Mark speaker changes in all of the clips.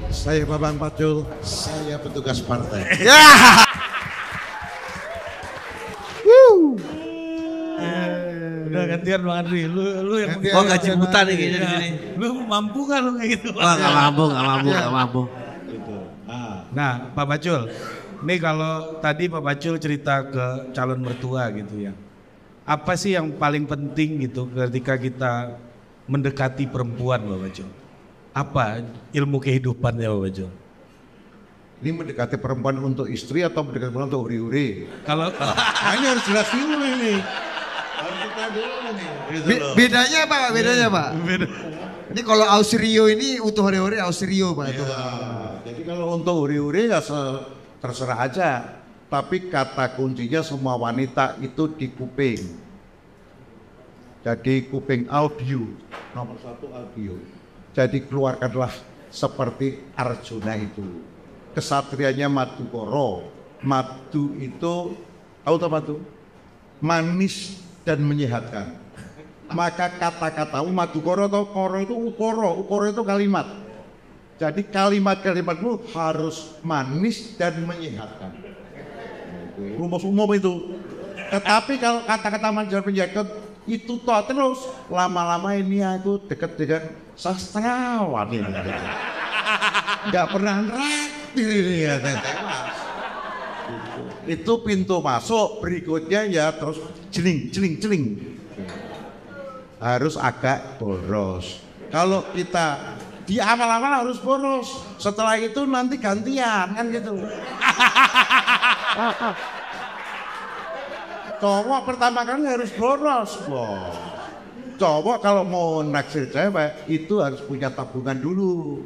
Speaker 1: Saya Bambang Pacul, saya petugas partai.
Speaker 2: Udah gantian Bang Andri, lu yang
Speaker 3: Oh gaji buta nih kayaknya di sini.
Speaker 2: lu mampu kan lu kayak gitu?
Speaker 3: Wah nggak mampu.
Speaker 1: Gitu.
Speaker 2: Nah, Pak Pacul, nih kalau tadi Pak Pacul cerita ke calon mertua gitu ya. Apa sih yang paling penting gitu ketika kita mendekati perempuan Pak Pacul? Apa ilmu kehidupannya Pak Pacul?
Speaker 1: Ini mendekati perempuan untuk istri atau mendekati perempuan untuk uri-uri?
Speaker 2: Kalau
Speaker 1: Nah, ini harus jelas dulu ini. Harus kita dulu nih. Gitu loh.
Speaker 4: Bedanya Pak, Ini kalau Ausirio ini utuh hore-hore Ausirio Pak itu.
Speaker 1: Ya, jadi kalau untuk uri-uri ya terserah aja. Tapi kata kuncinya semua wanita itu di kuping. Jadi kuping audio, nomor 1 audio. Jadi keluarkanlah seperti Arjuna itu. Kesatrianya Madukoro. Madu itu, tahu tak madu? Manis dan menyehatkan. Maka kata-katamu Madukoro atau koro itu ukoro itu kalimat. Jadi kalimat-kalimatmu harus manis dan menyehatkan. Rumus umum itu. Tetapi kalau kata-kata manis dan menyehatkan itu toh terus lama-lama ini aku dekat dengan sastrawan ini. Nggak pernah raktir ini ya tewas. Itu pintu masuk, berikutnya ya terus celing. Harus agak boros. Kalau kita di awal-awal harus boros, setelah itu nanti gantian kan gitu. Cowok pertama kali harus boros, bos. Cowok kalau mau naksir cewek itu harus punya tabungan dulu.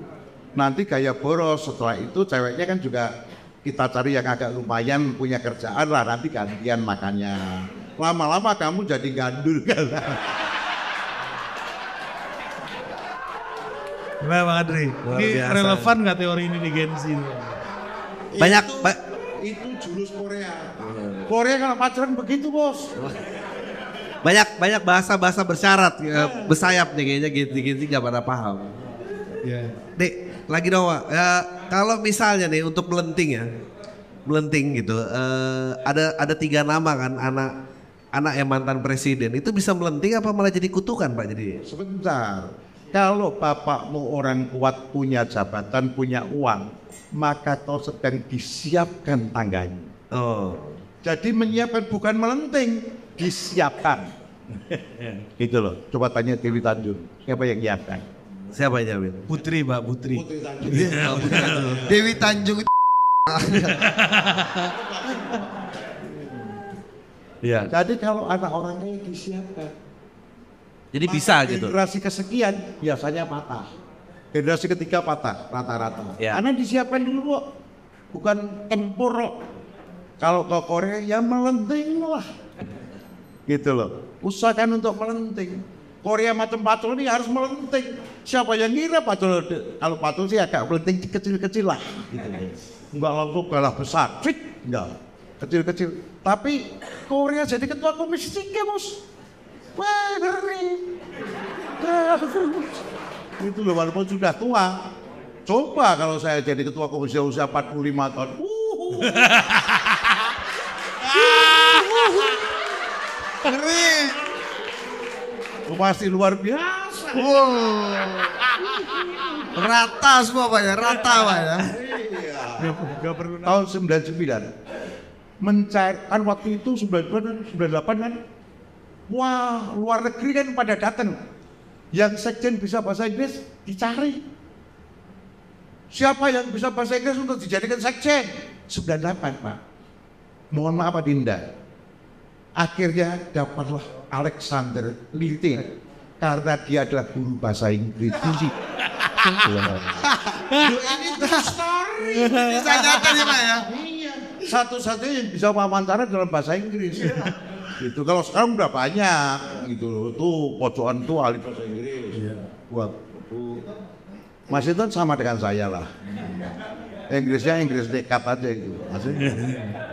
Speaker 1: Nanti gaya boros, setelah itu ceweknya kan juga kita cari yang agak lumayan punya kerjaan lah, nanti gantian makannya. Lama-lama kamu jadi gandul kan.
Speaker 2: gimana Bang Andri? Ini
Speaker 3: biasa.
Speaker 2: relevan nggak teori ini di Gen Z?
Speaker 3: Banyak
Speaker 1: Itu jurus Korea. Korea kalau pacaran begitu bos.
Speaker 3: banyak bahasa bersyarat bersayap nih kayaknya gitu nggak pada paham.
Speaker 2: Ya.
Speaker 3: Dek, lagi dong Wak. Kalau misalnya nih untuk melenting gitu, ada 3 nama kan anak yang mantan presiden itu bisa melenting apa malah jadi kutukan Pak jadi?
Speaker 1: Sebentar, kalau bapakmu orang kuat punya jabatan, punya uang, maka kau sedang disiapkan tangganya.
Speaker 3: Oh,
Speaker 1: Jadi menyiapkan bukan melenting, disiapkan. Gitu loh, coba tanya Dewi Tanjung, siapa yang nyiapkan?
Speaker 3: siapa yang jawabin?
Speaker 2: Putri Mbak Putri.
Speaker 4: Dewi Tanjung itu
Speaker 3: Iya.
Speaker 1: Jadi kalau anak orang kaya disiapkan.
Speaker 3: Jadi bisa gitu.
Speaker 1: Generasi kesekian biasanya patah. Generasi ketiga patah rata-rata.
Speaker 3: Ya.
Speaker 1: Karena disiapkan dulu kok. Bukan tempur kok. Kalau ke Korea ya melenting lah. Gitu loh. Usahakan untuk melenting. Korea macam Pacul ini harus melenting. Siapa yang ngira Pacul? Kalau Pacul sih agak melenting kecil-kecil lah. Gitu. Enggak langsung kalah besar. Fit, enggak. Kecil-kecil. Tapi Korea jadi ketua komisi 3 bos. Wah, ngeri. Itu loh walaupun sudah tua. Coba kalau saya jadi ketua komisi usia 45 tahun.
Speaker 4: ngeri.
Speaker 1: Pasti luar biasa.
Speaker 4: Rata semua Pak ya, rata Pak ya.
Speaker 1: Gak perlu tahun 99 mencairkan waktu itu 98 kan. Wah, luar negeri kan pada datang. Yang sekjen bisa bahasa Inggris dicari. Siapa yang bisa bahasa Inggris untuk dijadikan sekjen? 98 Pak. Mohon maaf Pak Dinda. Akhirnya dapatlah Alexander Liting karena dia adalah guru bahasa Inggris. Ini true story.
Speaker 4: Bisa nyata nih Pak ya.
Speaker 1: Iya. Satu-satunya yang bisa wawancara dalam bahasa Inggris. Gitu. Kalau sekarang udah banyak gitu. Tuh pojokan tuh ahli bahasa Inggris. Buat Mas itu sama dengan saya lah. Inggrisnya Inggris dekat aja itu. Maksudnya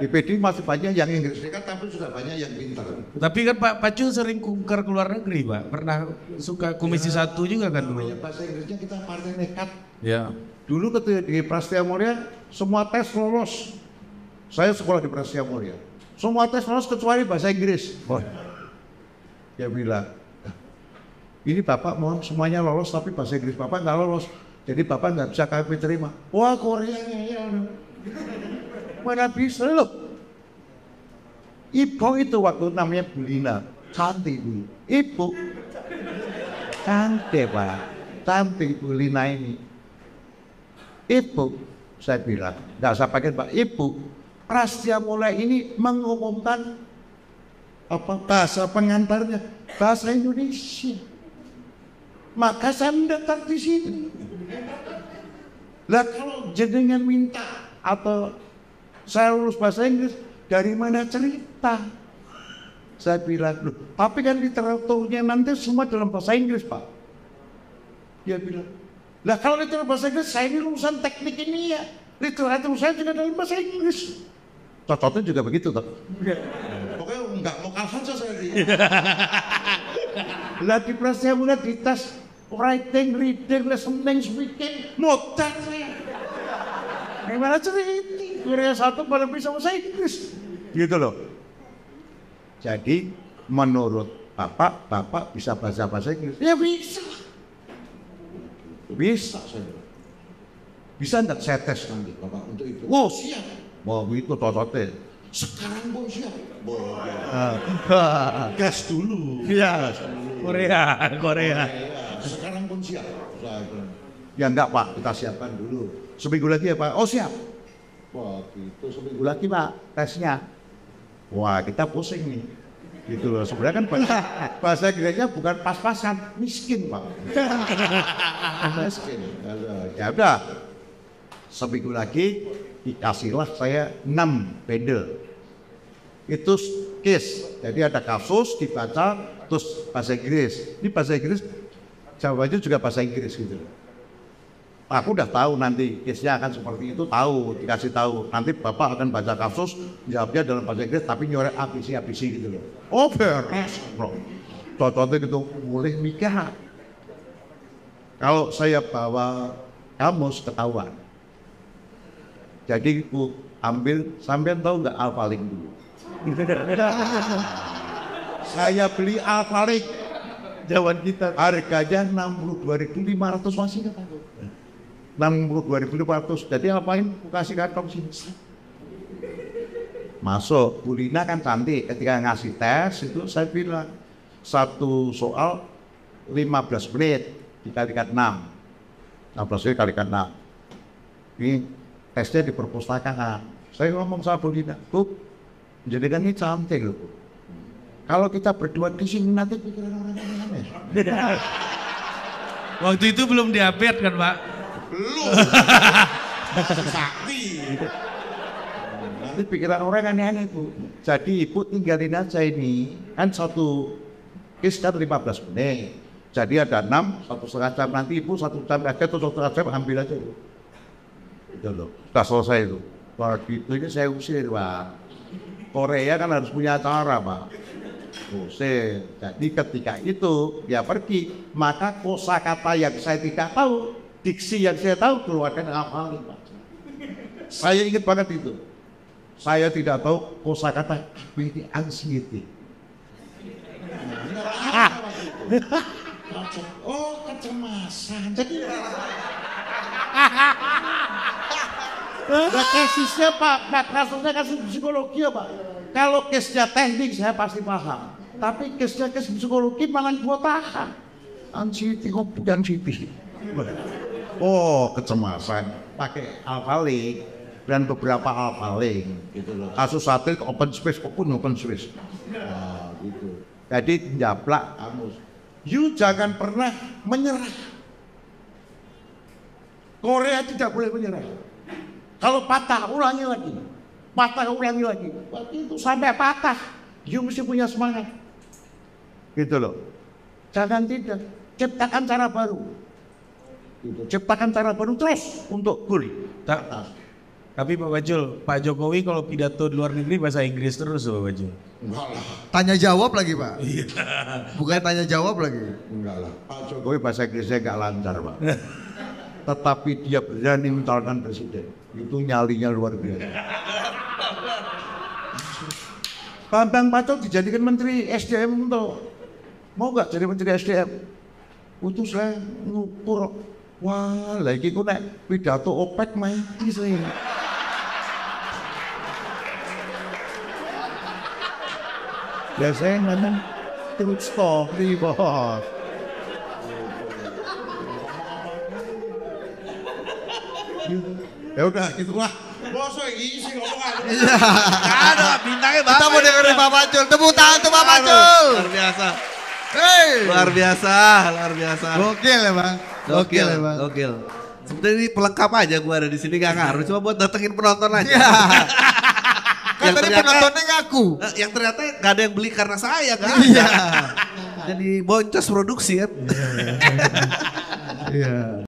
Speaker 1: IPD masih banyak yang Inggris dekat tapi sudah banyak yang pintar.
Speaker 2: Tapi kan Pak Pacul sering kunker ke luar negeri Pak. Pernah suka Komisi 1 juga kan dulu.
Speaker 1: Namanya bahasa Inggrisnya kita partai nekat.
Speaker 2: Ya.
Speaker 1: Dulu ketika di Prasetya Mulia semua tes lolos. Saya sekolah di Prasetya Mulia. Semua tes lolos kecuali bahasa Inggris. Oh. Dia bilang, ini Bapak mohon semuanya lolos tapi bahasa Inggris Bapak nggak lolos. Jadi Bapak nggak bisa kami terima. Wah Korea ya. Mana bisa loh. Ibu itu waktu namanya Bu Lina. Cantik Bu. Ibu. Cantik Pak. Cantik Bu Lina ini. Ibu. Saya bilang. Nggak usah pakai Pak. Ibu. Prasetya Mulia ini mengumumkan apa bahasa pengantarnya. Bahasa Indonesia. Maka saya mendaftar di sini. Lah kalau jenengan minta atau saya lulus bahasa Inggris, dari mana cerita? Saya bilang, loh, tapi kan literaturnya nanti semua dalam bahasa Inggris Pak. Dia bilang, lah kalau literatur bahasa Inggris, saya ini lulusan teknik ini ya. Literatur saya juga dalam bahasa Inggris. Cocoknya juga begitu toh. Pokoknya enggak lokal saja saya sih. Lah di Prasetya Mulia di tes writing, reading, listening, speaking, modal saya. Gimana cerita? Korea 1 pada bisa bahasa Inggris. Gitu loh. Jadi menurut Bapak bisa bahasa Inggris? Ya bisa. Bisa saya. Bisa enggak saya tes nanti Bapak untuk itu? Oh siap. Wah itu cocoknya. Sekarang pun siap. Gas dulu.
Speaker 2: Iya. Korea.
Speaker 1: Sekarang pun siap. Ya enggak Pak, kita siapkan dulu. Seminggu lagi ya Pak. Oh siap. Wah gitu seminggu lagi Pak tesnya. Wah kita pusing nih. Gitu loh. Sebenarnya kan bahasa Inggrisnya bukan pas-pasan, miskin Pak. Miskin. Ya udah. Seminggu lagi dikasihlah saya 6 bundle. Itu case. Jadi ada kasus dibaca terus bahasa Inggris. Ini bahasa Inggris jawabannya juga bahasa Inggris gitu. Aku udah tahu nanti case-nya akan seperti itu, tahu, dikasih tahu. Nanti Bapak akan baca kasus, jawabnya dalam bahasa Inggris tapi nyorek ABC gitu loh. Oh beres bro. Contohnya gitu, boleh nikah. Kalau saya bawa kamus ketahuan. Jadi aku ambil, sampean tahu nggak Alphalink dulu? Saya beli Alphalink zaman kita harganya 62.500 masih nggak tahu. 62.500. Jadi Alphalink aku kasih kantong sini. Masuk, Bu Lina kan cantik. Ketika ngasih tes itu saya bilang satu soal 15 menit dikalikan 6. 15 menit kalikan 6. Ini tesnya di perpustakaan. Saya ngomong sama Bu Lina, Bu, jadi kan ini cantik loh. Kalau kita berdua di sini nanti pikiran orang aneh.
Speaker 2: Waktu itu belum di-update kan Pak?
Speaker 1: Belum. Sakti. Nanti pikiran orang aneh-aneh Bu. Jadi Ibu tinggalin aja ini. Kan satu case kan 15 menit. Jadi ada 6, 1,5 jam. Nanti Ibu 1 jam aja atau 1,5 jam ambil aja Bu. Itu loh, sudah selesai itu. Wah gitu ini saya usir Pak. Korea kan harus punya acara Pak. Usir. Jadi ketika itu dia pergi, maka kosakata yang saya tidak tahu, diksi yang saya tahu keluarkan Alphalink Pak. Saya ingat banget itu. Saya tidak tahu kosakata anxiety. Oh kecemasan. Jadi kesisnya Pak, kasusnya kasus psikologi ya Pak. Kalau kesnya teknik saya pasti paham. Tapi kesnya kes psikologi malah gua tahan. Anxiety, anxiety. Oh kecemasan. Pakai Alphalink dan beberapa Alphalink gitu loh. Kasus satu open space, open space. Nah, gitu. Jadi japlak kamu. You jangan pernah menyerah. Korea tidak boleh menyerah. Kalau patah, ulangi lagi. Patah, ulangi lagi. Waktu itu sampai patah, you mesti punya semangat. Gitu loh. Jangan tidak. Ciptakan cara baru. Gitu. Ciptakan cara baru terus untuk goal.
Speaker 2: Tapi Pak Bacul, Pak Jokowi kalau pidato di luar negeri bahasa Inggris terus Pak Bacul.
Speaker 1: Enggak lah,
Speaker 4: Tanya jawab lagi Pak.
Speaker 2: Iya.
Speaker 4: Bukan tanya jawab lagi.
Speaker 1: enggak lah. Pak Jokowi bahasa Inggrisnya enggak lancar, Pak. Tetapi dia berani mencalonkan presiden. Itu nyalinya luar biasa. Bambang Pacul dijadikan menteri SDM untuk mau nggak jadi menteri SDM? Itu saya ngukur, wah lagi ku nek pidato OPEC mati saya. Ya saya ngomong true story bos. Ya udah gitulah. Bos isi ngomongan.
Speaker 3: Ada bintangnya
Speaker 4: Kita mau dengerin Pak Pacul. Tepuk tangan tuh Pak Pacul.
Speaker 3: Luar biasa.
Speaker 4: Hey.
Speaker 3: Luar biasa, luar biasa.
Speaker 4: Gokil ya Bang. Gokil ya Bang.
Speaker 3: Gokil. Sebenarnya ini pelengkap aja gue ada di sini gak ngaruh, cuma buat datengin penonton aja.
Speaker 4: Ya. Kan
Speaker 3: Yang
Speaker 4: tadi
Speaker 3: ternyata-
Speaker 4: penontonnya ngaku.
Speaker 3: Yang ternyata gak ada yang beli karena saya kan. Iya. Jadi boncos produksi kan.
Speaker 4: Iya.